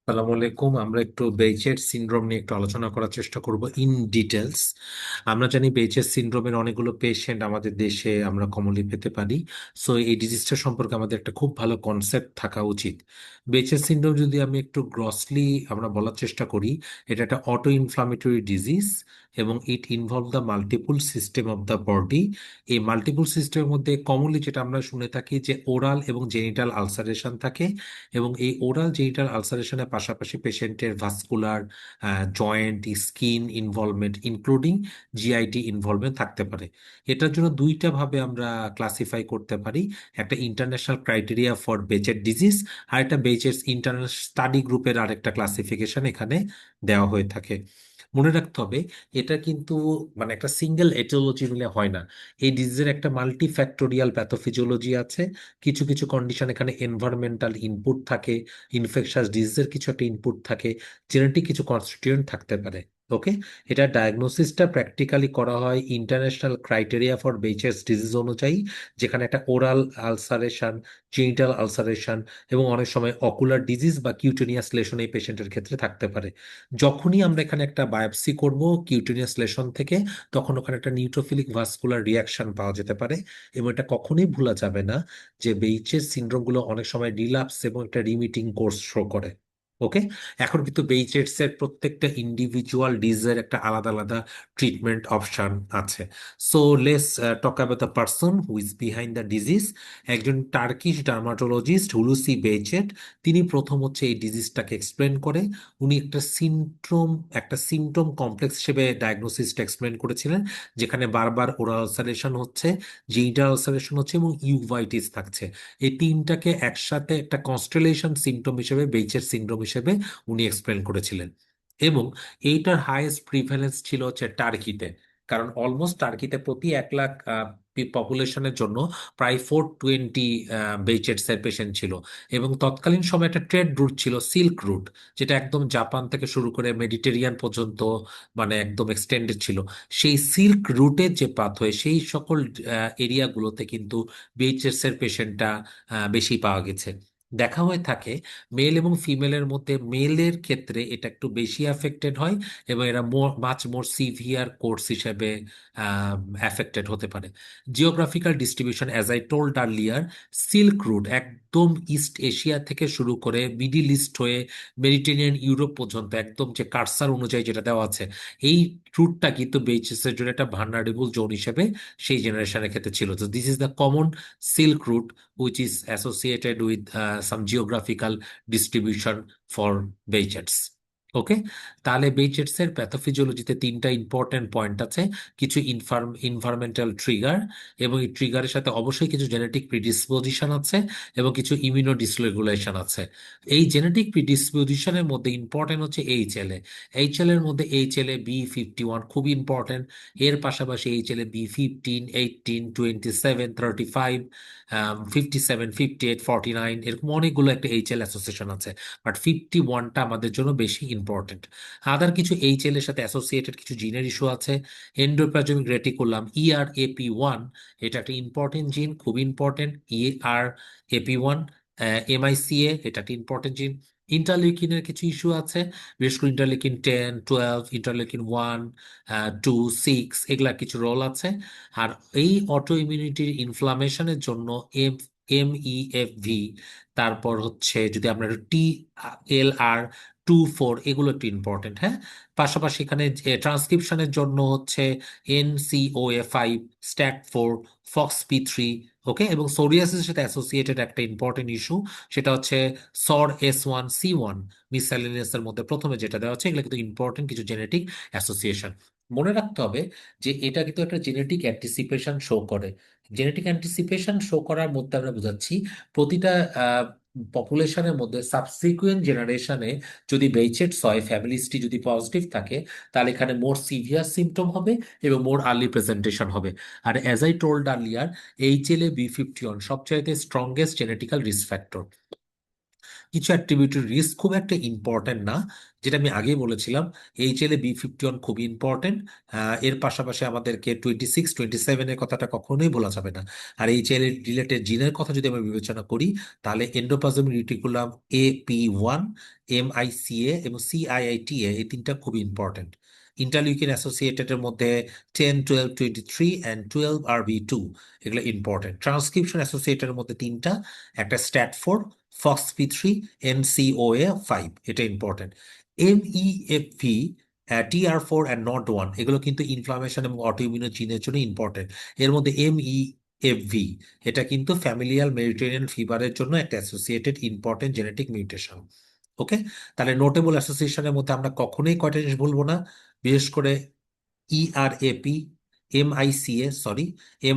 সালামু আলাইকুম। আমরা একটু বেইচের সিনড্রোম নিয়ে একটু আলোচনা করার চেষ্টা করব ইন ডিটেলস। আমরা জানি বেইচের সিনড্রোমের অনেকগুলো পেশেন্ট আমাদের দেশে আমরা কমনলি পেতে পারি। সো এই ডিজিজটা সম্পর্কে আমাদের একটা খুব ভালো কনসেপ্ট থাকা উচিত। বেইচের সিনড্রোম যদি আমি একটু গ্রসলি আমরা বলার চেষ্টা করি, এটা একটা অটো ইনফ্লামেটরি ডিজিজ এবং it involve the multiple system of the body. এই মাল্টিপল সিস্টেমের মধ্যে কমনলি যেটা আমরা শুনে থাকি যে ওরাল এবং জেনিটাল আলসারেশন থাকে, এবং এই ওরাল জেনিটাল আলসারেশনের পাশাপাশি পেশেন্টের vascular, joint, skin involvement including GIT involvement থাকতে পারে। এটার জন্য দুইটা ভাবে আমরা ক্লাসিফাই করতে পারি। একটা ইন্টারন্যাশনাল ক্রাইটেরিয়া ফর বেচের ডিজিজ, আর একটা বেচের ইন্টারন্যাশনাল স্টাডি গ্রুপের আরেকটা ক্লাসিফিকেশন এখানে দেওয়া হয়ে থাকে। মনে রাখতে হবে এটা কিন্তু মানে একটা সিঙ্গেল এটিওলজি মিলে হয় না। এই ডিজিজের একটা মাল্টি ফ্যাক্টোরিয়াল প্যাথোফিজিওলজি আছে। কিছু কিছু কন্ডিশন এখানে এনভায়রনমেন্টাল ইনপুট থাকে, ইনফেকশাস ডিজিজের কিছু একটা ইনপুট থাকে, জেনেটিক কিছু কনস্টিটিউয়েন্ট থাকতে পারে। ওকে, এটা ডায়াগনোসিসটা প্র্যাকটিক্যালি করা হয় ইন্টারন্যাশনাল ক্রাইটেরিয়া ফর বেইচেস ডিজিজ অনুযায়ী, যেখানে একটা ওরাল আলসারেশন, জেনিটাল আলসারেশন এবং অনেক সময় অকুলার ডিজিজ বা কিউটেনিয়াস লেশন এই পেশেন্টের ক্ষেত্রে থাকতে পারে। যখনই আমরা এখানে একটা বায়োপসি করব কিউটেনিয়াস লেশন থেকে, তখন ওখানে একটা নিউট্রোফিলিক ভাস্কুলার রিয়াকশন পাওয়া যেতে পারে। এবং এটা কখনোই ভোলা যাবে না যে বেইচের সিনড্রোমগুলো অনেক সময় রিল্যাপস এবং একটা রিমিটিং কোর্স শো করে। ওকে, এখন কিন্তু বেইচেটস এর প্রত্যেকটা ইন্ডিভিজুয়াল ডিজিজের একটা আলাদা আলাদা ট্রিটমেন্ট অপশন আছে। So let's talk about the person who is behind the disease. একজন টার্কিশ ডার্মাটোলজিস্ট হুলুসি বেইচেট, তিনি প্রথম হচ্ছে এই ডিজিজটাকে এক্সপ্লেন করে। উনি একটা সিমটম কমপ্লেক্স হিসেবে ডায়াগনোসিসটা এক্সপ্লেন করেছিলেন, যেখানে বারবার ওরাল আলসারেশন হচ্ছে, জিনিটাল আলসারেশন হচ্ছে এবং ইউভাইটিস থাকছে। এই তিনটাকে একসাথে একটা কনস্টেলেশন সিমটম হিসেবে বেইচের সিনড্রোম হিসেবে উনি এক্সপ্লেন করেছিলেন। এবং এইটার হাইয়েস্ট প্রিভ্যালেন্স ছিল হচ্ছে টার্কিতে, কারণ অলমোস্ট টার্কিতে প্রতি 1 লাখ পপুলেশনের জন্য প্রায় 420 বেইচেটস এর পেশেন্ট ছিল। এবং তৎকালীন সময় একটা ট্রেড রুট ছিল সিল্ক রুট, যেটা একদম জাপান থেকে শুরু করে মেডিটেরিয়ান পর্যন্ত মানে একদম এক্সটেন্ডেড ছিল। সেই সিল্ক রুটের যে পাথওয়ে, সেই সকল এরিয়াগুলোতে কিন্তু বিএইচএস এর পেশেন্টটা বেশি পাওয়া গেছে। দেখা হয়ে থাকে মেল এবং ফিমেলের মধ্যে মেলের ক্ষেত্রে এটা একটু বেশি অ্যাফেক্টেড হয়, এবং এরা মাছ মোর সিভিয়ার কোর্স হিসেবে অ্যাফেক্টেড হতে পারে। Geographical distribution, as I told earlier, silk route একদম ইস্ট এশিয়া থেকে শুরু করে মিডিল ইস্ট হয়ে মেডিটেরিয়ান ইউরোপ পর্যন্ত একদম যে কার্সার অনুযায়ী যেটা দেওয়া আছে, এই রুটটা কিন্তু বেইচএস এর জন্য একটা ভালনারেবল জোন হিসেবে সেই জেনারেশনের ক্ষেত্রে ছিল। তো this is the common silk route which is associated with some geographical distribution for Behçets. ওকে, তাহলে বেইচেটস এর প্যাথোফিজিওলজিতে তিনটা ইম্পর্টেন্ট পয়েন্ট আছে। কিছু ইনভারমেন্টাল ট্রিগার, এবং এই ট্রিগারের সাথে অবশ্যই কিছু জেনেটিক প্রিডিসপোজিশন আছে, এবং কিছু ইমিউনো ডিসরেগুলেশন আছে। এই জেনেটিক প্রিডিসপোজিশনের মধ্যে ইম্পর্টেন্ট হচ্ছে এইচএলএ। এইচএল এর মধ্যে এইচএলএ বি 51 খুবই ইম্পর্টেন্ট। এর পাশাপাশি এইচএলএ বি 15, 18, 27, 35, 57, 58, 49, এরকম অনেকগুলো একটা এইচএল অ্যাসোসিয়েশন আছে। বাট 51টা আমাদের জন্য বেশি ইম্পর্টেন্ট। আদার কিছু এইচএল এর সাথে অ্যাসোসিয়েটেড কিছু জিনের ইস্যু আছে। এন্ডোপ্লাজমিক রেটিকুলাম ERAP1, এটা একটা ইম্পর্টেন্ট জিন, খুব ইম্পর্টেন্ট। ERAP1, MICA, এটা একটা ইম্পর্টেন্ট জিন। ইন্টারলিউকিনের কিছু ইস্যু আছে, বিশেষ করে ইন্টারলিউকিন 10, 12, ইন্টারলিউকিন 1, 2, 6, এগুলার কিছু রোল আছে। আর এই অটো ইমিউনিটির ইনফ্লামেশনের জন্য MEFV, তারপর হচ্ছে যদি আমরা TLR24, এগুলো একটু ইম্পর্টেন্ট। হ্যাঁ, পাশাপাশি এখানে ট্রান্সক্রিপশনের জন্য হচ্ছে NCOA5, STAT4, FOXP3। ওকে, এবং সোরিয়াসিসের সাথে অ্যাসোসিয়েটেড একটা ইম্পর্টেন্ট ইস্যু, সেটা হচ্ছে SOR S1C1, মিসসেলেনিয়াসের মধ্যে প্রথমে যেটা দেওয়া হচ্ছে। এগুলো কিন্তু ইম্পর্টেন্ট কিছু জেনেটিক অ্যাসোসিয়েশন। মনে রাখতে হবে যে এটা কিন্তু একটা জেনেটিক অ্যান্টিসিপেশন শো করে। জেনেটিক অ্যান্টিসিপেশন শো করার মধ্যে আমরা বোঝাচ্ছি প্রতিটা পপুলেশনের মধ্যে সাবসিকুয়েন্ট জেনারেশনে যদি বেইচেটস হয়, ফ্যামিলি হিস্ট্রি যদি পজিটিভ থাকে, তাহলে এখানে মোর সিভিয়ার সিমটম হবে এবং মোর আর্লি প্রেজেন্টেশন হবে। আর as I told earlier, HLA-B51 সবচাইতে স্ট্রংগেস্ট জেনেটিক্যাল রিস্ক ফ্যাক্টর। কিছু অ্যাট্রিবিউটের রিস্ক খুব একটা ইম্পর্টেন্ট না, যেটা আমি আগেই বলেছিলাম। HLA-B51 খুবই ইম্পর্টেন্ট। এর পাশাপাশি আমাদেরকে 26-27 এর কথাটা কখনোই বলা যাবে না। আর HLA রিলেটেড জিনের কথা যদি আমরা বিবেচনা করি, তাহলে এন্ডোপ্লাজমিক রিটিকুলাম AP1, MICA এবং CIITA, এই তিনটা খুবই ইম্পর্টেন্ট। ইন্টারলিউকিন অ্যাসোসিয়েটেডের মধ্যে 10, 12, 23 অ্যান্ড 12RB2, এগুলো ইম্পর্টেন্ট। ট্রান্সক্রিপশন অ্যাসোসিয়েটেডের মধ্যে তিনটা, একটা স্ট্যাটফোর, ফক্সপি3, NCOA5, এটা important. MEFV, TR4 and NOD1, এগুলো কিন্তু ইনফ্লামেশন এবং অটোইমিউন জিনের জন্য ইম্পর্টেন্ট। এর মধ্যে MEFV, এটা কিন্তু ফ্যামিলিয়াল মেডিটেরিয়ান ফিভারের জন্য একটা অ্যাসোসিয়েটেড ইম্পর্টেন্ট জেনেটিক মিউটেশন। ওকে, তাহলে নোটেবল অ্যাসোসিয়েশনের মধ্যে আমরা কখনোই কয়টা জিনিস ভুলবো না, বিশেষ করে ERAP,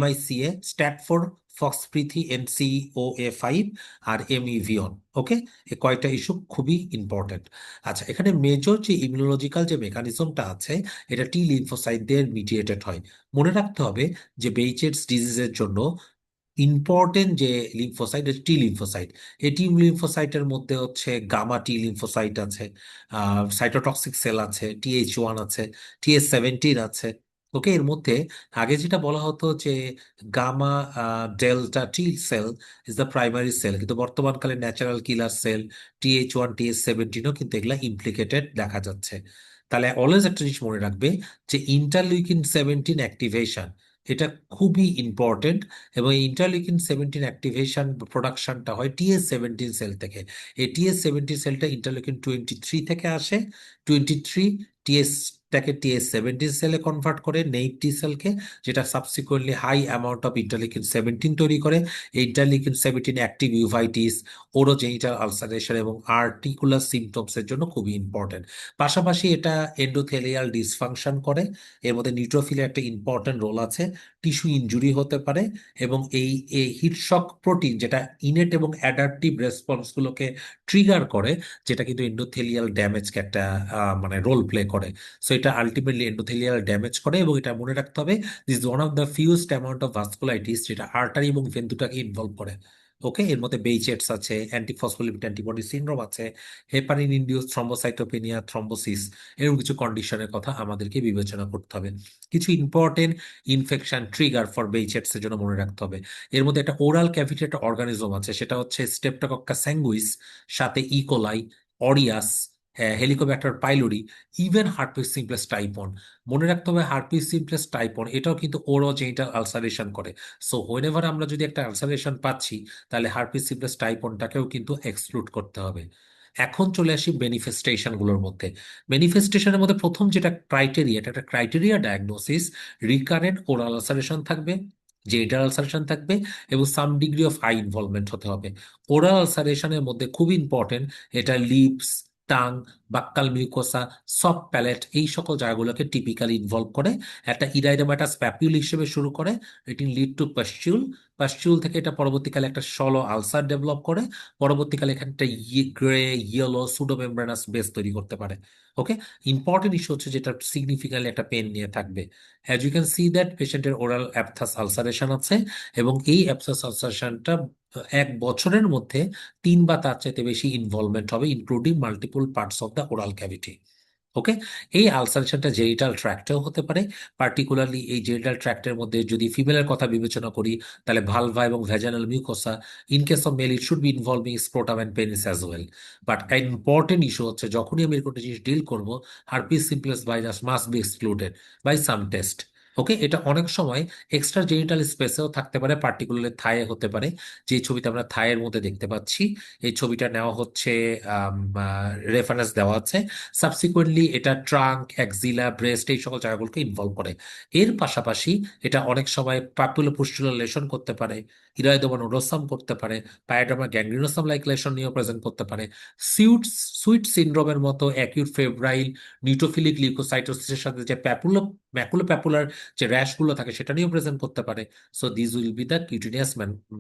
MICA, স্ট্যাটফোর্ড, ফক্সপ্রিথি, NCOA5 আর MEVION। ওকে, এই কয়টা ইস্যু খুবই ইম্পর্টেন্ট। আচ্ছা, এখানে মেজর যে ইমিউনোলজিক্যাল যে মেকানিজমটা আছে, এটা টি লিম্ফোসাইট দিয়ে মিডিয়েটেড হয়। মনে রাখতে হবে যে বেইচেটস ডিজিজের জন্য ইম্পর্টেন্ট যে লিম্ফোসাইট, টি লিম্ফোসাইট। এই টি লিম্ফোসাইটের মধ্যে হচ্ছে গামা টি লিম্ফোসাইট আছে, সাইটোটক্সিক সেল আছে, TH1 আছে, TH17 আছে। ওকে, এর মধ্যে আগে যেটা বলা হতো যে gamma delta T cell is the primary cell, কিন্তু বর্তমানকালে ন্যাচারাল কিলার সেল TH1, TH17ও কিন্তু এগুলা ইমপ্লিকেটেড দেখা যাচ্ছে। তাহলে অলওয়েজ একটা জিনিস মনে রাখবে যে ইন্টারলিউকিন 17 অ্যাক্টিভেশন, এটা খুবই ইম্পর্টেন্ট। এবং এই ইন্টারলিউকিন 17 অ্যাক্টিভেশন প্রোডাকশনটা হয় TH17 সেল থেকে। এই TH17 সেলটা ইন্টারলিউকিন 23 থেকে আসে। 23 টাকে TH17 সেলে কনভার্ট করে নেইভ টি সেলকে, যেটা subsequently high amount of interleukin 17 তৈরি করে। এই interleukin 17 active uveitis, orogenital ulceration এবং আর্টিকুলার সিমটমস এর জন্য খুবই ইম্পর্টেন্ট। পাশাপাশি এটা এন্ডোথেলিয়াল ডিসফাংশন করে। এর মধ্যে নিউট্রোফিলের একটা ইম্পর্টেন্ট রোল আছে। টিস্যু ইনজুরি হতে পারে, এবং এই হিটশক প্রোটিন যেটা ইনেট এবং অ্যাডাপটিভ রেসপন্সগুলোকে ট্রিগার করে, যেটা কিন্তু এন্ডোথেলিয়াল ড্যামেজকে একটা মানে রোল প্লে করে। সো এটা আলটিমেটলি এন্ডোথেলিয়াল ড্যামেজ করে, এবং এটা মনে রাখতে হবে this is one of the fewest amount of vasculitis যেটা আর্টারি এবং ভেন দুটাকে ইনভলভ করে। ওকে, এর মধ্যে বেইচেটস আছে, অ্যান্টিফসফোলিপিড অ্যান্টিবডি সিনড্রোম আছে, হেপারিন ইনডিউস থ্রম্বোসাইটোপেনিয়া, থ্রম্বোসিস, এরকম কিছু কন্ডিশনের কথা আমাদেরকে বিবেচনা করতে হবে। কিছু ইম্পর্টেন্ট ইনফেকশন ট্রিগার ফর বেইচেটস এর জন্য মনে রাখতে হবে। এর মধ্যে একটা ওরাল ক্যাভিটি একটা অর্গানিজম আছে, সেটা হচ্ছে স্টেপটোকক্কাস স্যাঙ্গুইস, সাথে E coli, aureus, Helicobacter pylori, even herpes simplex type one. মনে রাখতে হবে হার্পিস সিমপ্লেক্স টাইপন এটাও কিন্তু ওরোজেনিটাল আলসারেশন করে। সো হোয়েনেভার আমরা যদি একটা আলসারেশন পাচ্ছি, তাহলে হার্পিস সিমপ্লেক্স টাইপনটাকেও কিন্তু এক্সক্লুড করতে হবে। এখন চলে আসি ম্যানিফেস্টেশনগুলোর মধ্যে। ম্যানিফেস্টেশনের মধ্যে প্রথম যেটা ক্রাইটেরিয়া, এটা একটা criteria diagnosis, recurrent oral ulceration থাকবে, জেনিটাল আলসারেশন থাকবে, এবং some degree of eye involvement হতে হবে। ওরাল আলসারেশনের মধ্যে খুব ইম্পর্টেন্ট, এটা lips, tongue, buccal mucosa, soft palate, এই সকল জায়গাগুলোকে টিপিক্যালি ইনভলভ করে। একটা ইরাইডোমাটাস প্যাপিউল হিসেবে শুরু করে, এটি লিড টু পাস্টিউল। পাস্টিউল থেকে এটা পরবর্তীকালে একটা শলো আলসার ডেভেলপ করে, পরবর্তীকালে এখানে একটা গ্রে ইয়েলো সুডোমেমব্রেনাস বেস তৈরি করতে পারে। ওকে, ইম্পর্টেন্ট ইস্যু হচ্ছে যেটা সিগনিফিক্যান্টলি একটা পেন নিয়ে থাকবে। As you can see that পেশেন্টের ওরাল অ্যাপথাস আলসারেশন আছে, এবং এই অ্যাপথাস আলসারেশনটা 1 বছরের মধ্যে 3 বা তার চাইতে বেশি ইনভলভমেন্ট হবে, including multiple parts of the oral cavity. Okay, এই আলসারেশনটা জেনিটাল ট্র্যাক্টেও হতে পারে। পার্টিকুলারলি এই জেনিটাল ট্র্যাক্টের মধ্যে যদি ফিমেলের কথা বিবেচনা করি, তাহলে ভালভা এবং vaginal mucosa. In case of male it should be involving scrotum and penis as well. But important issue হচ্ছে যখনই আমি এরকম একটা জিনিস ডিল করবো, herpes simplex virus must be excluded by some test. Okay, এটা অনেক সময় এক্সট্রা জেনিটাল স্পেসেও থাকতে পারে, পার্টিকুলারলি থায়ে হতে পারে। যে ছবিটা আমরা থায়ের মধ্যে দেখতে পাচ্ছি, এই ছবিটা নেওয়া হচ্ছে, রেফারেন্স দেওয়া আছে। সাবসিকুয়েন্টলি এটা ট্রাঙ্ক, অ্যাক্সিলা, ব্রেস্ট, এই সকল জায়গাগুলোকে ইনভলভ করে। এর পাশাপাশি এটা অনেক সময় পাপুলোপুস্টুলার লেশন করতে পারে, ইরাইডোমা নোডোসাম করতে পারে, পায়োডার্মা গ্যাংগ্রিনোসাম লাইক লেশন নিয়েও প্রেজেন্ট করতে পারে। সুইট সিনড্রোমের মতো অ্যাকিউট ফেব্রাইল নিউট্রোফিলিক লিউকোসাইটোসিসের সাথে যে ম্যাকুলোপ্যাপুলার যে র্যাশগুলো থাকে, সেটা নিয়েও প্রেজেন্ট করতে পারে। So this will be the cutaneous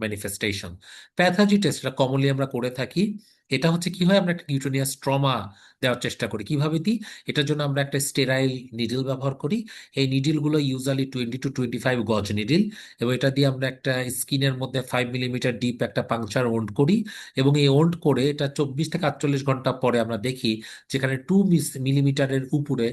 manifestation. Pathology test, এটা কমনলি আমরা করে থাকি এটা হচ্ছে কি হয়, আমরা একটা কিউটেনিয়াস ট্রমা দেওয়ার চেষ্টা করি। কিভাবে দিই? এটার জন্য আমরা একটা স্টেরাইল নিডল ব্যবহার করি। এই নিডলগুলো ইউজুয়ালি 20 to 25 গজ নিডল, এবং এটা দিয়ে আমরা একটা স্কিনের মধ্যে 5 মিলিমিটার ডিপ একটা পাংচার ওন্ড করি। এবং এই ওন্ড করে এটা 24 থেকে 48 ঘন্টা পরে আমরা দেখি যেখানে 2 মিলিমিটারের উপরে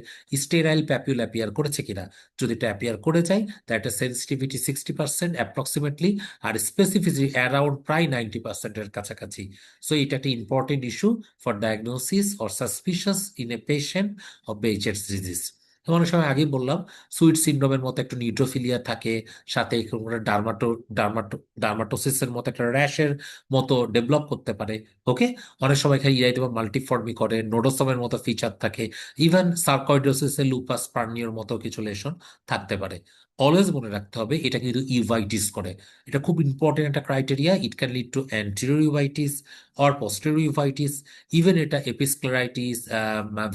স্টেরাইল প্যাপিউল অ্যাপিয়ার করেছে কিনা। যদি এটা অ্যাপিয়ার করে যায়, তা একটা সেন্সিটিভিটি 60% অ্যাপ্রক্সিমেটলি, আর স্পেসিফিসিটি অ্যারাউন্ড প্রায় 90%-এর কাছাকাছি। সো এটা একটা important issue for diagnosis or suspicious in a patient of Behcet's disease. অনেক সময় আগেই বললাম, সুইট সিনড্রোমের মতো একটা নিউট্রোফিলিয়া থাকে, সাথে ডার্মাটোসিসের মতো একটা র্যাশের মতো ডেভেলপ করতে পারে। ওকে, অনেক সময় এখানে ইরাইটেবল মাল্টিফর্মি করে, নোডোসোমের মতো ফিচার থাকে, ইভেন সার্কয়েডোসিসের লুপাস পার্নিওর মতো কিছু লেশন থাকতে পারে। অলওয়েজ মনে রাখতে হবে এটা কিন্তু ইউভাইটিস করে। এটা খুব ইম্পর্টেন্ট একটা criteria. It can lead two anterior uveitis or posterior uveitis, even এটা এপিস্ক্লেরাইটিস,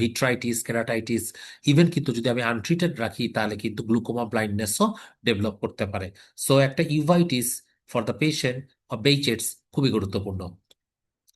ভিট্রাইটিস, কেরাটাইটিস, ইভেন কিন্তু যদি আমি আনট্রিটেড রাখি তাহলে কিন্তু গ্লুকোমা ব্লাইন্ডনেসও ডেভেলপ করতে পারে। সো একটা uveitis for the patient of Behcet's খুবই গুরুত্বপূর্ণ।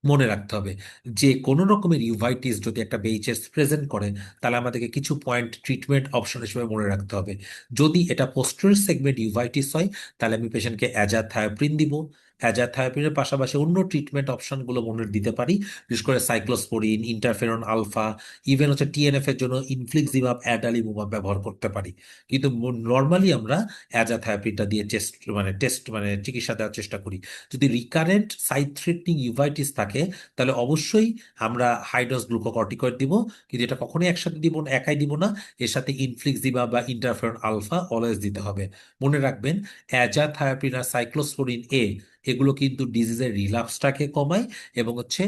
মনে রাখতে হবে যে কোনো রকমের ইউভাইটিস যদি একটা বেইচএস প্রেজেন্ট করে, তাহলে আমাদেরকে কিছু পয়েন্ট ট্রিটমেন্ট অপশন হিসেবে মনে রাখতে হবে। যদি এটা পোস্টেরিয়র সেগমেন্ট ইউভাইটিস হয়, তাহলে আমি পেশেন্টকে অ্যাজাথায়োপ্রিন দিব। অ্যাজাথায়োপ্রিনের পাশাপাশি অন্য ট্রিটমেন্ট অপশনগুলো মনে দিতে পারি, বিশেষ করে সাইক্লোস্পোরিন, ইন্টারফেরন আলফা, ইভেন হচ্ছে টিএনএফ এর জন্য ইনফ্লিক্সিমাব, অ্যাডালিমুমাব ব্যবহার করতে পারি। কিন্তু নর্মালি আমরা অ্যাজাথায়োপ্রিনটা দিয়ে টেস্ট চিকিৎসা দেওয়ার চেষ্টা করি। যদি রিকারেন্ট সাইট থ্রেটনিং ইউভাইটিস থাকে, তাহলে অবশ্যই আমরা হাইড্রোস গ্লুকোকর্টিকয়েড দিব। কিন্তু এটা কখনোই একসাথে দিব না, একাই দিব না, এর সাথে ইনফ্লিক্সিবা বা ইন্টারফেরন আলফা অলওয়েজ দিতে হবে। মনে রাখবেন, অ্যাজাথায়োপ্রিন আর সাইক্লোস্পোরিন এ এগুলো কিন্তু ডিজিজের রিলাপসটাকে কমায় এবং হচ্ছে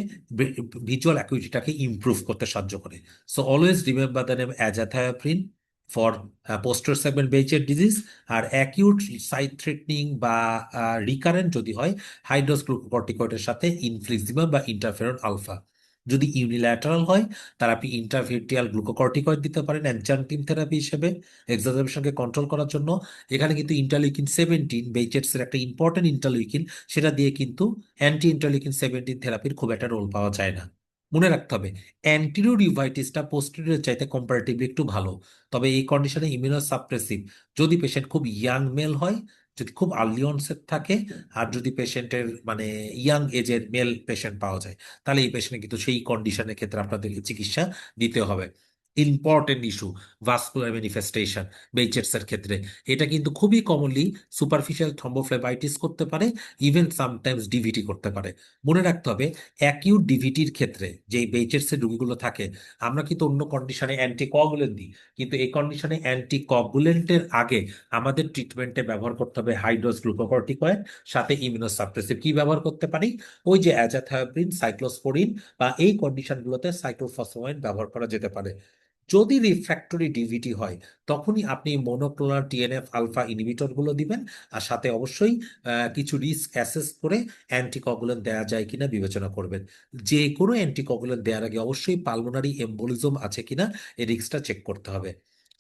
ভিজুয়াল অ্যাকুইটিটাকে ইমপ্রুভ করতে সাহায্য করে। So always remember the name azathioprine for posterior segment বেইচের ডিজিজ। আর অ্যাকিউট সাইট থ্রেটনিং বা রিকারেন্ট যদি হয়, হাইড্রোস গ্লুকোকর্টিকয়েডের সাথে ইনফ্লিক্সিমাব বা ইন্টারফেরন আলফা। যদি ইউনিল্যাটারাল হয়, তাহলে আপনি ইন্ট্রাভিট্রিয়াল গ্লুকোকর্টিকয়েড দিতে পারেন অ্যাডজাংটিভ থেরাপি হিসেবে এক্সাজারবেশনকে কন্ট্রোল করার জন্য। এখানে কিন্তু ইন্টারলিউকিন 17 বেইচেটস এর একটা ইম্পর্টেন্ট ইন্টারলিউকিন, সেটা দিয়ে কিন্তু অ্যান্টি ইন্টারলিউকিন 17 থেরাপির খুব একটা রোল পাওয়া যায় না। মনে রাখতে হবে, অ্যান্টিরিয়র ইউভাইটিসটা পোস্টেরিয়র চাইতে কম্পারেটিভলি একটু ভালো। তবে এই কন্ডিশনে ইমিউনোসাপ্রেসিভ যদি পেশেন্ট খুব ইয়াং মেল হয়, যদি খুব আর্লি অনসেট থাকে, আর যদি পেশেন্টের ইয়াং এজের মেল পেশেন্ট পাওয়া যায়, তাহলে এই পেশেন্টে কিন্তু সেই কন্ডিশনের ক্ষেত্রে আপনাদেরকে চিকিৎসা দিতে হবে। ইম্পর্টেন্ট ইস্যু, ভাস্কুলার ম্যানিফেস্টেশন বেইচেটস এর ক্ষেত্রে এটা কিন্তু খুবই কমনলি সুপারফিশিয়াল থ্রম্বোফ্লেবাইটিস করতে পারে, ইভেন সামটাইমস ডিভিটি করতে পারে। মনে রাখতে হবে, অ্যাকিউট ডিভিটির ক্ষেত্রে যে বেইচেটস এর রোগীগুলো থাকে, আমরা কিন্তু অন্য কন্ডিশনে অ্যান্টিকগুলেন্ট দিই, কিন্তু এই কন্ডিশনে অ্যান্টিকগুলেন্টের আগে আমাদের ট্রিটমেন্টে ব্যবহার করতে হবে হাইড্রোস গ্লুকোকর্টিকয়েড, সাথে ইমিউনোসাপ্রেসিভ কি ব্যবহার করতে পারি, ওই যে অ্যাজাথায়োপ্রিন, সাইক্লোস্পোরিন, বা এই কন্ডিশনগুলোতে সাইক্লোফসফামাইড ব্যবহার করা যেতে পারে। যদি রিফ্র্যাক্টরি ডিভিটি হয়, তখনই আপনি মনোক্লোনাল টিএনএফ আলফা ইনহিবিটর গুলো দিবেন, আর সাথে অবশ্যই কিছু রিস্ক অ্যাসেস করে অ্যান্টিকগুলেন্ট দেওয়া যায় কিনা বিবেচনা করবেন। যে কোনো অ্যান্টিকগুলেন্ট দেওয়ার আগে অবশ্যই পালমোনারি এম্বোলিজম আছে কিনা এই রিস্কটা চেক করতে হবে।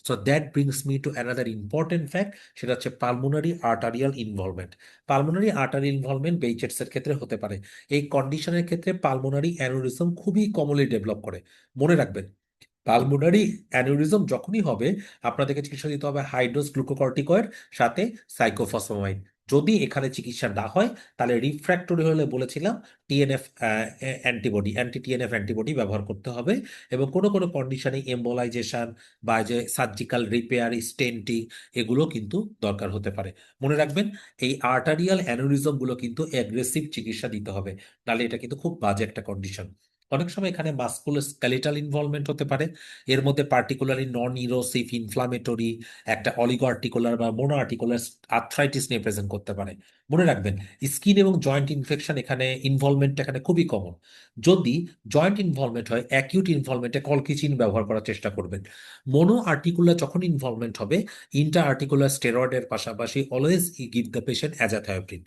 So that brings me to another important fact, সেটা হচ্ছে pulmonary arterial involvement. Pulmonary arterial involvement Behcet's এর ক্ষেত্রে হতে পারে। এই কন্ডিশনের ক্ষেত্রে পালমোনারি অ্যানুরিজম খুবই কমনলি ডেভেলপ করে। মনে রাখবেন, পালমোনারি অ্যানিউরিজম যখনই হবে, আপনাদেরকে চিকিৎসা দিতে হবে হাইড্রোস গ্লুকোকর্টিকয়েড সাথে সাইক্লোফসফামাইড। যদি এখানে চিকিৎসা না হয়, তাহলে রিফ্র্যাক্টরি হলে বলেছিলাম TNF antibody, anti TNF antibody ব্যবহার করতে হবে। এবং কোনো কোনো কন্ডিশনে এম্বোলাইজেশন বা যে সার্জিক্যাল রিপেয়ার, স্টেন্টিং, এগুলো কিন্তু দরকার হতে পারে। মনে রাখবেন, এই আর্টারিয়াল অ্যানিউরিজমগুলো কিন্তু অ্যাগ্রেসিভ চিকিৎসা দিতে হবে, নাহলে এটা কিন্তু খুব বাজে একটা কন্ডিশন। অনেক সময় এখানে মাস্কুলোস্কেলিটাল ইনভলভমেন্ট হতে পারে। এর মধ্যে পার্টিকুলারলি নন ইরোসিভ ইনফ্লামেটরি একটা অলিগো আর্টিকুলার বা মোনো আর্টিকুলার আর্থ্রাইটিস নিয়ে প্রেজেন্ট করতে পারে। মনে রাখবেন, স্কিন এবং জয়েন্ট ইনফেকশন এখানে ইনভলভমেন্ট এখানে খুবই কমন। যদি জয়েন্ট ইনভলভমেন্ট হয়, অ্যাকিউট ইনভলভমেন্টে কলকিচিন ব্যবহার করার চেষ্টা করবেন। মোনো আর্টিকুলার যখন ইনভলভমেন্ট হবে, ইন্টার আর্টিকুলার স্টেরয়েডের পাশাপাশি অলওয়েজ গিভ দ্য পেশেন্ট অ্যাজাথায়োপ্রিন।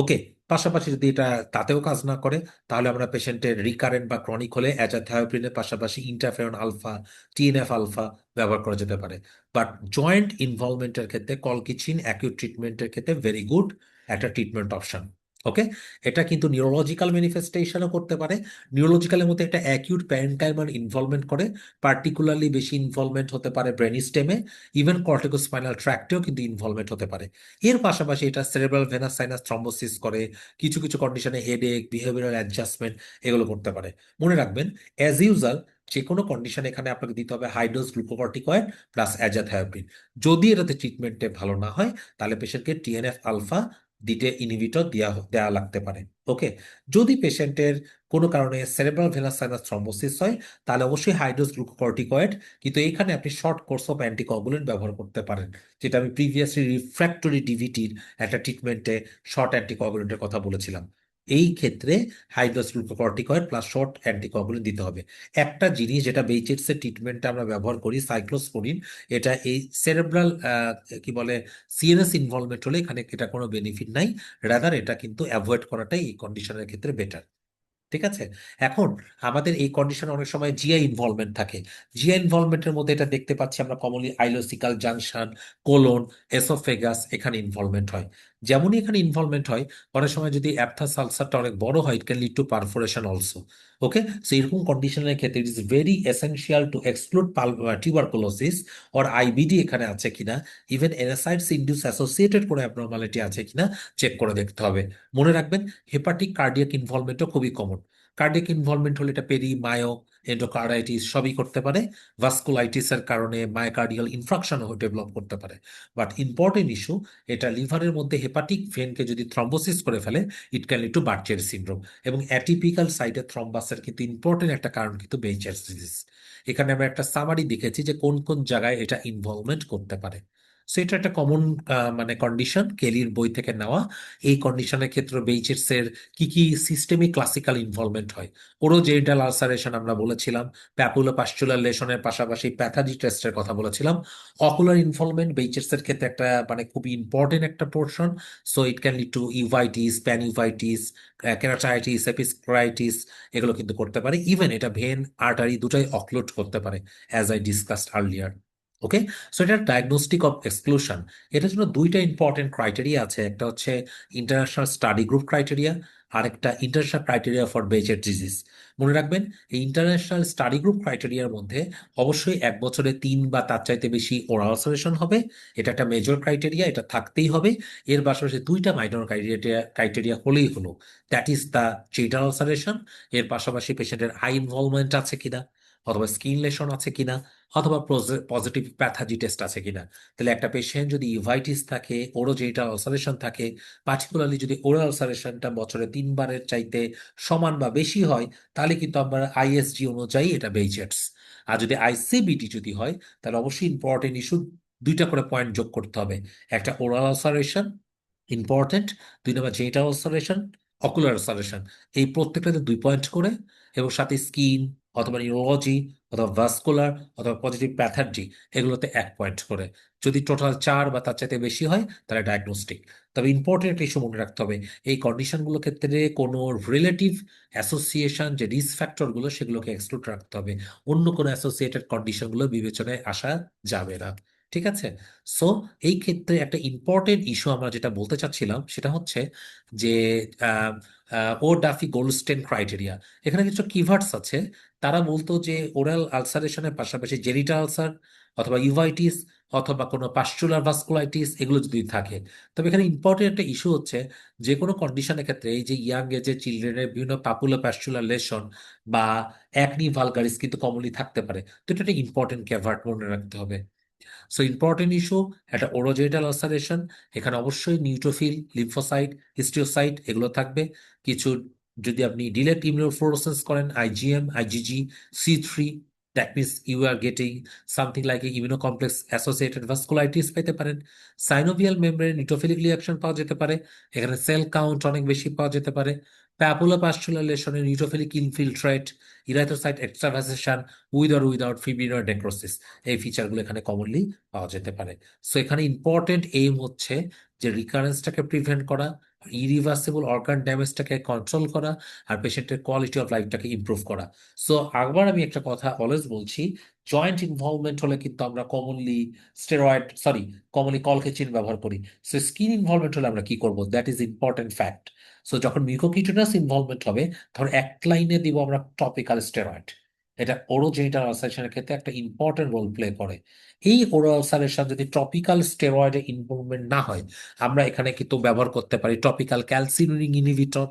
ওকে, পাশাপাশি যদি এটা তাতেও কাজ না করে, তাহলে আমরা পেশেন্টের রিকারেন্ট বা ক্রনিক হলে অ্যাজাথায়োপ্রিনের পাশাপাশি ইন্টারফেরন আলফা, টিএনএফ আলফা ব্যবহার করা যেতে পারে। বাট জয়েন্ট ইনভলভমেন্টের ক্ষেত্রে কলকিচিন অ্যাকিউট ট্রিটমেন্টের ক্ষেত্রে ভেরি গুড একটা ট্রিটমেন্ট অপশন। ওকে, এটা কিন্তু নিউরোলজিক্যাল ম্যানিফেস্টেশনও করতে পারে। নিউরোলজিক্যালের মধ্যে একটা অ্যাকিউট প্যারেনকাইমার ইনভলভমেন্ট করে, পার্টিকুলারলি বেশি ইনভলভমেন্ট হতে পারে ব্রেন স্টেমে, ইভেন কর্টিকোস্পাইনাল ট্র্যাক্টেও কিন্তু ইনভলভমেন্ট হতে পারে। এর পাশাপাশি এটা সেরেব্রাল ভেনাস সাইনাস থ্রম্বোসিস করে, কিছু কিছু কন্ডিশনে হেডেক, বিহেভিয়ারাল অ্যাডজাস্টমেন্ট এগুলো করতে পারে। মনে রাখবেন, অ্যাজ ইউজাল যে কোনো কন্ডিশনে এখানে আপনাকে দিতে হবে হাই ডোজ গ্লুকোকর্টিকয়েড প্লাস অ্যাজাথায়োপ্রিন। যদি এটাতে ট্রিটমেন্টে ভালো না হয়, তাহলে পেশেন্টকে টিএনএফ আলফা দিতে ইনহিবিটর দেওয়া লাগতে পারে। ওকে, যদি পেশেন্টের কোনো কারণে সেরেব্রাল ভেনাস সাইনাস থ্রম্বোসিস হয়, তাহলে অবশ্যই হাইড্রোস গ্লুকোকর্টিকয়েড, কিন্তু এইখানে আপনি শর্ট কোর্স অফ অ্যান্টিকোয়াগুলেন্ট ব্যবহার করতে পারেন, যেটা আমি প্রিভিয়াসলি রিফ্র্যাক্টরি ডিভিটির একটা ট্রিটমেন্টে শর্ট অ্যান্টিকোয়াগুলেন্টের কথা বলেছিলাম। এই ক্ষেত্রে হাইড্রোস গ্লুকোকর্টিকয়েড প্লাস শর্ট অ্যান্টিকোয়াগুলেন্ট দিতে হবে। একটা জিনিস যেটা বেইচেটসের ট্রিটমেন্টে আমরা ব্যবহার করি, সাইক্লোস্পোরিন, এটা এই সেরেব্রাল কি বলে সিএনএস ইনভলভমেন্ট হলে এখানে এটা কোনো বেনিফিট নাই, রাদার এটা কিন্তু অ্যাভয়েড করাটাই এই কন্ডিশনের ক্ষেত্রে বেটার। ঠিক আছে। এখন আমাদের এই কন্ডিশনে অনেক সময় জিআই ইনভলভমেন্ট থাকে। জিআই ইনভলভমেন্টের মধ্যে এটা দেখতে পাচ্ছি আমরা কমনলি আইলোসিকাল জাংশন, কোলন, এসোফেগাস এখানে ইনভলভমেন্ট হয়। যেমনই এখানে ইনভলভমেন্ট হয়, অনেক সময় যদি অ্যাপথাস আলসারটা অনেক বড় হয়, ইট can lead two perforation also. Okay, so এরকম কন্ডিশনের ক্ষেত্রে it is very essential two exclude tuberculosis or IBD এখানে আছে কিনা, ইভেন এনএসাইডস ইনডিউস অ্যাসোসিয়েটেড কোনো অ্যাবনর্মালিটি আছে কিনা চেক করে দেখতে হবে। মনে রাখবেন, হেপাটিক কার্ডিয়াক ইনভলভমেন্টও খুবই কমন। কার্ডিয়াক ইনভলভমেন্ট হলে এটা পেরি মায়ো এন্ডোকার্ডাইটিস সবই করতে পারে। ভাস্কুলাইটিসের কারণে মায়োকার্ডিয়াল ইনফ্রাকশন ডেভেলপ করতে পারে। বাট ইম্পর্টেন্ট ইস্যু, এটা লিভারের মধ্যে হেপাটিক ভেনকে যদি থ্রম্বোসিস করে ফেলে, it can lead to Budd Chiari syndrome. এবং অ্যাটিপিক্যাল সাইটে থ্রম্বাসের কিন্তু ইম্পর্টেন্ট একটা কারণ কিন্তু বেইচার ডিজিজ। এখানে আমরা একটা সামারি দেখেছি যে কোন কোন জায়গায় এটা ইনভলভমেন্ট করতে পারে। সো এটা একটা কমন মানে কন্ডিশন, কেলির বই থেকে নেওয়া। এই কন্ডিশনের ক্ষেত্রে বেইচেটস এর কি কি সিস্টেমিক ক্লাসিক্যাল ইনভলভমেন্ট হয়। ওরোজেনিটাল আলসারেশন আমরা বলেছিলাম, প্যাপুলো পাস্চুলার লেশনের পাশাপাশি প্যাথাজি টেস্টের কথা বলেছিলাম। অকুলার ইনভলভমেন্ট বেইচেটস এর ক্ষেত্রে একটা মানে খুবই ইম্পর্টেন্ট একটা portion. So it can lead two uveitis, pan uveitis, keratitis, episcleritis এগুলো কিন্তু করতে পারে। ইভেন এটা ভেন আর্টারি দুটাই অক্লুড করতে পারে, as I discussed earlier. Okay, so এটা ডায়াগনস্টিক অফ এক্সক্লুশন। এটার জন্য দুইটা ইম্পর্টেন্ট ক্রাইটেরিয়া আছে, একটা হচ্ছে ইন্টারন্যাশনাল স্টাডি গ্রুপ ক্রাইটেরিয়া, আর একটা ইন্টারন্যাশনাল ক্রাইটেরিয়া ফর বেইচের ডিজিজ। মনে রাখবেন, এই ইন্টারন্যাশনাল স্টাডি গ্রুপ ক্রাইটেরিয়ার মধ্যে অবশ্যই 1 বছরে 3 বা তার চাইতে বেশি ওরাল সাজেশন হবে, এটা একটা মেজর ক্রাইটেরিয়া, এটা থাকতেই হবে। এর পাশাপাশি দুইটা মাইনর ক্রাইটেরিয়া ক্রাইটেরিয়া হলেই হলো, দ্যাট ইজ দ্য চেইটাল সাজেশন। এর পাশাপাশি পেশেন্টের আই ইনভলভমেন্ট আছে কিনা, অথবা স্কিন লেশন আছে কিনা, অথবা পজিটিভ প্যাথাজি টেস্ট আছে কিনা। তাহলে একটা পেশেন্ট যদি ইউভাইটিস থাকে, ওরও যেটা আলসারেশন থাকে, পার্টিকুলারলি যদি ওরাল আলসারেশনটা বছরে 3 বারের চাইতে সমান বা বেশি হয়, তাহলে কিন্তু আমরা আইএসজি অনুযায়ী এটা বেইচেটস। আর যদি আইসিবিডি যদি হয়, তাহলে অবশ্যই ইম্পর্টেন্ট ইস্যু দুইটা করে পয়েন্ট যোগ করতে হবে। একটা ওরাল আলসারেশন ইম্পর্টেন্ট, 2 নম্বর জেনিটাল আলসারেশন, অকুলার আলসারেশন, এই প্রত্যেকটাতে 2 পয়েন্ট করে, এবং সাথে স্কিন অথবা নিউরোলজি অথবা ভাস্কুলার অথবা পজিটিভ প্যাথার্জি এগুলোতে 1 পয়েন্ট করে। যদি টোটাল 4 বা তার চাইতে বেশি হয়, তাহলে ডায়াগনস্টিক। তবে ইম্পর্টেন্ট একটা ইস্যু মনে রাখতে হবে, এই কন্ডিশনগুলোর ক্ষেত্রে কোনো রিলেটিভ অ্যাসোসিয়েশন যে রিস্ক ফ্যাক্টরগুলো সেগুলোকে এক্সক্লুড রাখতে হবে। অন্য কোনো অ্যাসোসিয়েটেড কন্ডিশনগুলো বিবেচনায় আসা যাবে না। ঠিক আছে। সো এই ক্ষেত্রে একটা ইম্পর্টেন্ট ইস্যু আমরা যেটা বলতে চাচ্ছিলাম সেটা হচ্ছে যে ও ডাফি গোল্ডস্টেন ক্রাইটেরিয়া, এখানে কিছু কিভার্টস আছে। তারা বলতো যে ওরাল আলসারেশনের পাশাপাশি জেনিটাল আলসার অথবা ইউভাইটিস অথবা কোনো পাস্চুলার ভাস্কুলাইটিস এগুলো যদি থাকে, তবে এখানে ইম্পর্টেন্ট একটা ইস্যু হচ্ছে যে কোনো কন্ডিশনের ক্ষেত্রে এই যে ইয়াং এজের চিলড্রেনের বিভিন্ন পাপুলো পাস্চুলার লেশন বা অ্যাকনি ভালগারিস কিন্তু কমনলি থাকতে পারে। তো এটা একটা ইম্পর্টেন্ট ক্যাভার্ট মনে রাখতে হবে। সো ইম্পর্টেন্ট ইস্যু একটা ওরোজেনিটাল আলসারেশন, এখানে অবশ্যই নিউট্রোফিল, লিম্ফোসাইট, হিস্টিওসাইট এগুলো থাকবে। কিছু যদি আপনি ডিলেট ইমিউনোফ্লোরোসেন্স করেন, আইজিএম, আইজিজি, সি3, that means you are getting something like a immunocomplex associated vasculitis পেতে পারেন। সাইনোভিয়াল মেমব্রেন নিউট্রোফিলিক রিয়াকশন পাওয়া যেতে পারে, এখানে সেল কাউন্ট অনেক বেশি পাওয়া যেতে পারে। প্যাপুলা পাস্চুলার লেশনে neutrophilic infiltrate, erythrocyte extravasation with or without fibrillar necrosis, এই ফিচারগুলো এখানে কমনলি পাওয়া যেতে পারে। সো এখানে ইম্পর্টেন্ট এইম হচ্ছে যে রিকারেন্সটাকে প্রিভেন্ট করা, ইরিভার্সিবল অর্গান ড্যামেজটাকে কন্ট্রোল করা, আর পেশেন্টের কোয়ালিটি অফ লাইফটাকে ইমপ্রুভ করা। সো আবার আমি একটা কথা অলওয়েজ বলছি, জয়েন্ট ইনভলভমেন্ট হলে কিন্তু আমরা কমনলি কলকেচিন ব্যবহার করি। সো স্কিন ইনভলভমেন্ট হলে আমরা কি করব, that is important fact. So যখন মিউকোকিউটেনাস ইনভলভমেন্ট হবে, ধর এক লাইনে দিব আমরা টপিক্যাল স্টেরয়েড। এটা ওরোজেনিটাল আলসারেশনের ক্ষেত্রে একটা ইম্পর্টেন্ট রোল প্লে করে। এই ওরাল আলসারেশন যদি টপিক্যাল স্টেরয়েডে ইমপ্রুভমেন্ট না হয়, আমরা এখানে কিন্তু ব্যবহার করতে পারি টপিক্যাল ক্যালসিনিউরিং ইনহিবিটর।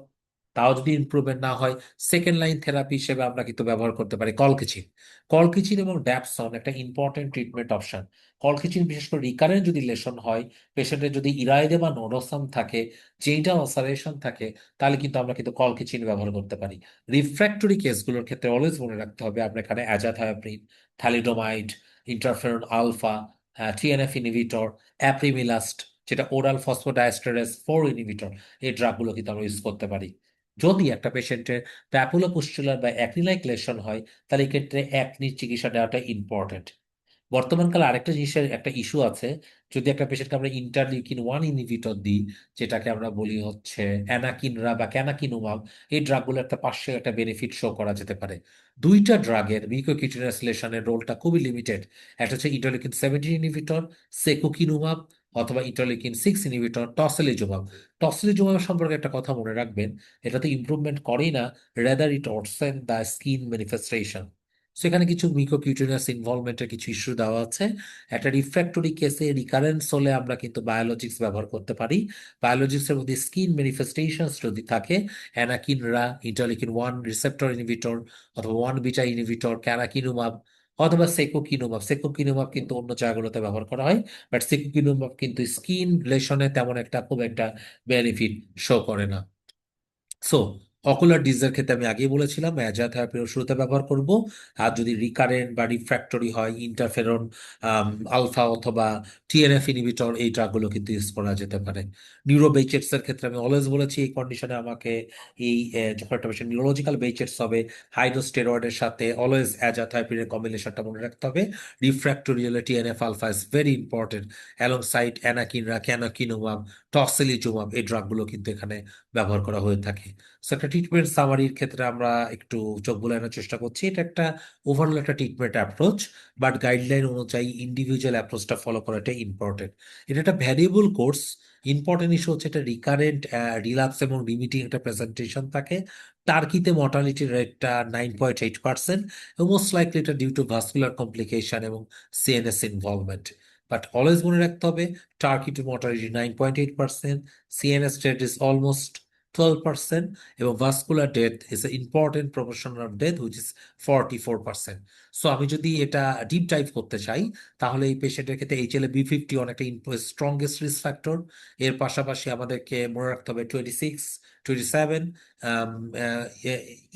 তাও যদি ইমপ্রুভমেন্ট না হয়, সেকেন্ড লাইন থেরাপি হিসেবে আমরা কিন্তু ব্যবহার করতে পারি কলকিচিন। কলকিচিন এবং ড্যাপসন একটা ইম্পর্টেন্ট ট্রিটমেন্ট অপশন। কলকিচিন বিশেষ করে রিকারেন্ট যদি লেশন হয়, পেশেন্টের যদি ইরাইডে বা নোডোসাম থাকে, যেটা অসারেশন থাকে, তাহলে কিন্তু আমরা কিন্তু কলকিচিন ব্যবহার করতে পারি। রিফ্র্যাক্টরি কেসগুলোর ক্ষেত্রে অলওয়েজ মনে রাখতে হবে আমরা এখানে azathioprine, thalidomide, interferon alpha, TNF inhibitor, apremilast, যেটা ওরাল ফসফোডাইএস্টারেজ 4 ইনহিবিটর, এই ড্রাগগুলো কিন্তু আমরা ইউজ করতে পারি। যদি একটা পেশেন্টের প্যাপুলোপুস্টুলার বা অ্যাকনি লেশন হয়, তাহলে এই ক্ষেত্রে অ্যাকনির চিকিৎসা দেওয়াটা ইম্পর্টেন্ট। বর্তমানকালে আরেকটা জিনিসের একটা ইস্যু আছে। যদি একটা পেশেন্টকে আমরা ইন্টারলিউকিন 1 ইনহিবিটর দিই, যেটাকে আমরা বলি হচ্ছে অ্যানাকিনরা বা ক্যানাকিনুমাব, এই ড্রাগগুলো একটা পার্শ্বে একটা বেনিফিট শো করা যেতে পারে। দুইটা ড্রাগের মিউকোকিউটেনাস লেশনের রোলটা খুবই লিমিটেড। একটা হচ্ছে ইন্টারলিউকিন 17 ইনহিবিটর সেকুকিনুমাব, অথবা ইন্টারলিউকিন 6 ইনহিবিটর টসিলিজুমাব। টসিলিজুমাব সম্পর্কে একটা কথা মনে রাখবেন, এটা তো ইমপ্রুভমেন্ট করেই না, rather it worsen the skin manifestation. সেখানে কিছু মিউকোকিউটেনাস ইনভলভমেন্টের কিছু ইস্যু দেওয়া আছে। একটা রিফ্র্যাক্টরি কেসে রিকারেন্স হলে আমরা কিন্তু বায়োলজিক্স ব্যবহার করতে পারি। বায়োলজিক্সের মধ্যে স্কিন ম্যানিফেস্টেশনস যদি থাকে, অ্যানাকিনরা, ইন্টারলিউকিন 1 রিসেপ্টর ইনহিবিটর, অথবা 1 বিটা ইনহিবিটর, ক্যানাকিনুমাব, অথবা সেকোকিনুমাব। সেকোকিনুমাব কিন্তু অন্য জায়গাগুলোতে ব্যবহার করা হয়, বাট সেকোকিনুমাব কিন্তু স্কিন লেশনে তেমন একটা খুব একটা বেনিফিট শো করে না। সো অকুলার ডিজিজের ক্ষেত্রে আমি আগেই বলেছিলাম অ্যাজা থেরাপি শুরুতে ব্যবহার করব। আর যদি রিকারেন্ট বা রিফ্র্যাক্টরি হয়, ইন্টারফেরন আলফা অথবা টিএনএফ ইনহিবিটর, এই ড্রাগগুলো কিন্তু ইউজ করা যেতে পারে। নিউরোবেইচেটস এর ক্ষেত্রে আমি অলওয়েজ বলেছি এই কন্ডিশনে আমাকে যখন একটা পেশেন্ট নিউরোলজিক্যাল বেইচেটস হবে, হাইড্রোস্টেরয়েডের সাথে অলওয়েজ অ্যাজা থেরাপির কম্বিনেশনটা মনে রাখতে হবে। রিফ্র্যাক্টরি হলে TNF alpha is very important, alongside anakinra, canakinumab, tocilizumab, এই ড্রাগগুলো কিন্তু এখানে ব্যবহার করা হয়ে থাকে। সো একটা ট্রিটমেন্ট সামারির ক্ষেত্রে আমরা একটু চোখ বুলানোর চেষ্টা করছি। এটা একটা ওভারঅল একটা ট্রিটমেন্ট অ্যাপ্রোচ, বাট গাইডলাইন অনুযায়ী ইন্ডিভিজুয়াল অ্যাপ্রোচটা ফলো করাটা ইম্পর্টেন্ট। এটা একটা ভ্যারিয়েবল কোর্স। ইম্পর্টেন্ট ইস্যু হচ্ছে এটা রিকারেন্ট, রিল্যাপস এবং লিমিটিং একটা প্রেজেন্টেশন থাকে। টার্কিতে মর্টালিটি রেটটা 9.8%, এবং মোস্ট লাইকলি এটা ডিউ টু ভাস্কুলার কমপ্লিকেশন এবং সিএনএস ইনভলভমেন্ট। বাট অলওয়েজ মনে রাখতে হবে, Turkey to mortality 9.8%, CNS rate is almost 12%, এবং vascular death is a important proportion of death which is 44%। So আমি যদি এটা ডিপ ডাইভ করতে চাই, তাহলে এই পেশেন্টের ক্ষেত্রে HLA-B50 অনেকটা স্ট্রংগেস্ট রিস্ক ফ্যাক্টর। এর পাশাপাশি আমাদেরকে মনে রাখতে হবে 26, 27,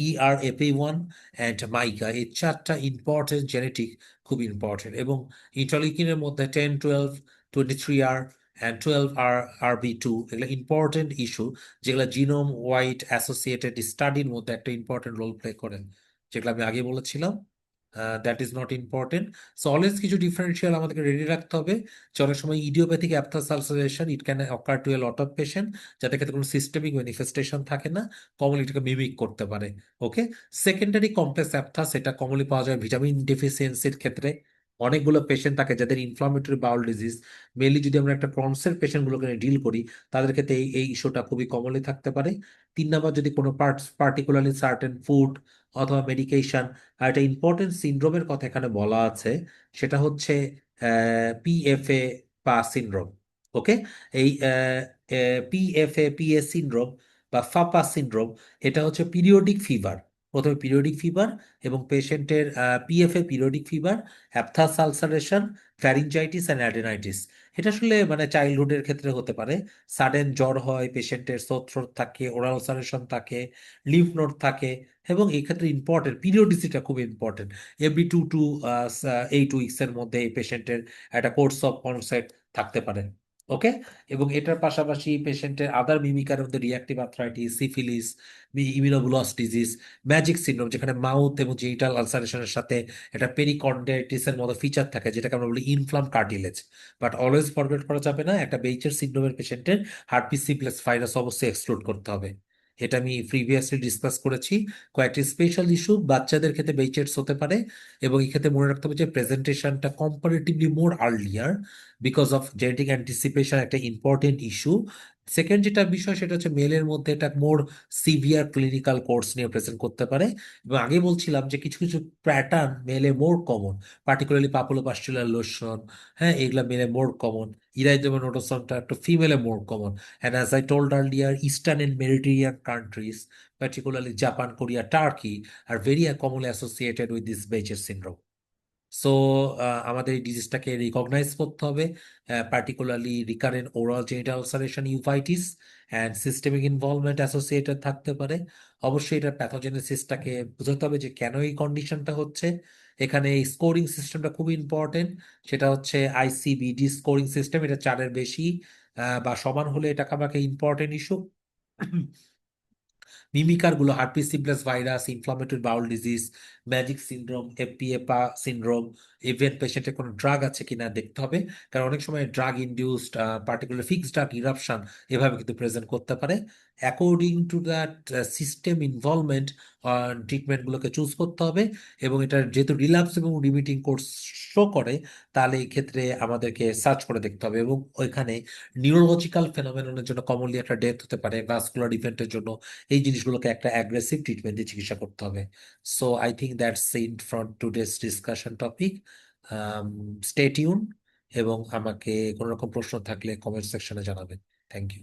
ERAP1 অ্যান্ড মাইকা, এই চারটা ইম্পর্টেন্ট জেনেটিক, খুব ইম্পর্টেন্ট। এবং ইন্টারলিউকিনের মধ্যে 10, 12, 23R অ্যান্ড 12RB2, এগুলো ইম্পর্টেন্ট ইস্যু, যেগুলো জিনোম ওয়াইড অ্যাসোসিয়েটেড স্টাডির মধ্যে একটা ইম্পর্টেন্ট রোল প্লে করেন, যেগুলো আমি আগে বলেছিলাম। That is not important. So always কিছু ডিফারেন্সিয়াল আমাদেরকে রেডি রাখতে হবে, যে অনেক সময় idiopathic aphthous ulceration it can ochre two A lot of patient, যাদের ক্ষেত্রে কোনো সিস্টেমিক ম্যানিফেস্টেশন থাকে না, কমনলি এটাকে মিমিক করতে পারে। ওকে। সেকেন্ডারি কমপ্লেক্স অ্যাপথাস, এটা কমনলি পাওয়া যায় ভিটামিন ডেফিসিয়েন্সির ক্ষেত্রে। অনেকগুলো পেশেন্ট থাকে যাদের ইনফ্লামেটরি বাউল ডিজিজ, মেনলি যদি আমরা একটা ক্রনসের পেশেন্টগুলোকে ডিল করি, তাদের ক্ষেত্রে এই ইস্যুটা খুবই কমনলি থাকতে পারে। 3 নাম্বার, যদি কোনো পার্টিকুলারলি সার্টেন ফুড অথবা মেডিকেশন, আর একটা ইম্পর্টেন্ট সিনড্রোমের কথা এখানে বলা আছে, সেটা হচ্ছে PFA পা সিনড্রোম। ওকে। এই PFA সিনড্রোম বা ফাপা সিনড্রোম, এটা হচ্ছে পিরিয়ডিক ফিভার। প্রথমে পিরিয়ডিক ফিভার, এবং পেশেন্টের PFA periodic fever, aphthous ulceration, pharyngitis and adenitis. এটা আসলে মানে চাইল্ডহুডের ক্ষেত্রে হতে পারে। সাডেন জ্বর হয়, পেশেন্টের সোর থ্রোট থাকে, ওরাল আলসারেশন থাকে, লিম্ফ নোড থাকে, এবং এই ক্ষেত্রে ইম্পর্টেন্ট পিরিয়ডিসিটা খুব ইম্পর্টেন্ট। এভরি 2 to 8 উইকস এর মধ্যে এই পেশেন্টের একটা কোর্স অফ কনসেপ্ট থাকতে পারে। ওকে। এবং এটার পাশাপাশি পেশেন্টের আদার মিমিকার মধ্যে reactive arthritis, syphilis, immunoblast disease, magic syndrome, যেখানে মাউথ এবং জেনিটাল আলসারেশনের সাথে একটা পেরিকন্ডাইটিসের মতো ফিচার থাকে, যেটাকে আমরা বলি inflamed cartilage. But always forget করা যাবে না, একটা বেইচের সিনড্রোমের পেশেন্টের হার্পিস সিমপ্লেক্স ভাইরাস অবশ্যই এক্সক্লুড করতে হবে। এটা আমি প্রিভিয়াসলি ডিসকাস করেছি। কয়েকটি স্পেশাল ইস্যু বাচ্চাদের ক্ষেত্রে বেইচেটস হতে পারে, এবং এই ক্ষেত্রে মনে রাখতে হবে যে প্রেজেন্টেশনটা comparatively more earlier because of genetic anticipation, একটা ইম্পর্টেন্ট ইস্যু। সেকেন্ড যেটা বিষয় সেটা হচ্ছে মেলের মধ্যে এটা মোর সিভিয়ার ক্লিনিক্যাল কোর্স নিয়ে প্রেজেন্ট করতে পারে। এবং আগে বলছিলাম যে কিছু কিছু প্যাটার্ন মেলে more common, particularly papulopustular lesion, হ্যাঁ, এগুলা মেলে মোর কমন। ইরাইজোমা নোটোসনটা একটু ফিমেলে more common. And as I told earlier, eastern and Mediterranean countries, particularly Japan, Korea, Turkey, are very commonly associated with this Behçet syndrome. So আমাদের এই ডিজিজটাকে recognise করতে হবে, particularly recurrent oral genital ulceration, uveitis and systemic involvement associated থাকতে পারে। অবশ্যই এটার প্যাথোজেনেসিসটাকে বোঝাতে হবে যে কেন এই কন্ডিশনটা হচ্ছে। এখানে এই স্কোরিং সিস্টেমটা খুব ইম্পর্টেন্ট, সেটা হচ্ছে আইসিবিডি স্কোরিং সিস্টেম। এটা 4-এর বেশি বা সমান হলে এটা আমাকে ইম্পর্টেন্ট ইস্যু। মিমিকার গুলো herpes simplex virus, inflammatory bowel disease, magic syndrome, PFAPA syndrome, even পেশেন্টের কোনো ড্রাগ আছে কিনা দেখতে হবে। কারণ অনেক সময় drug induced particular fixed drug eruption এভাবে কিন্তু প্রেজেন্ট করতে পারে। According to that system involvement ট্রিটমেন্টগুলোকে চুজ করতে হবে। এবং এটা যেহেতু রিল্যাপস এবং রিমিটিং কোর্স শো করে, তাহলে এই ক্ষেত্রে আমাদেরকে সার্চ করে দেখতে হবে। এবং ওইখানে নিউরোলজিক্যাল ফেনোমেননের জন্য কমনলি একটা ডেথ হতে পারে, ভাস্কুলার ইভেন্টের জন্য এই জিনিসগুলোকে একটা অ্যাগ্রেসিভ ট্রিটমেন্ট দিয়ে চিকিৎসা করতে হবে। So I think that's it from today's discussion topic. Stay tune, এবং আমাকে কোনো রকম প্রশ্ন থাকলে কমেন্ট সেকশনে জানাবেন। Thank you.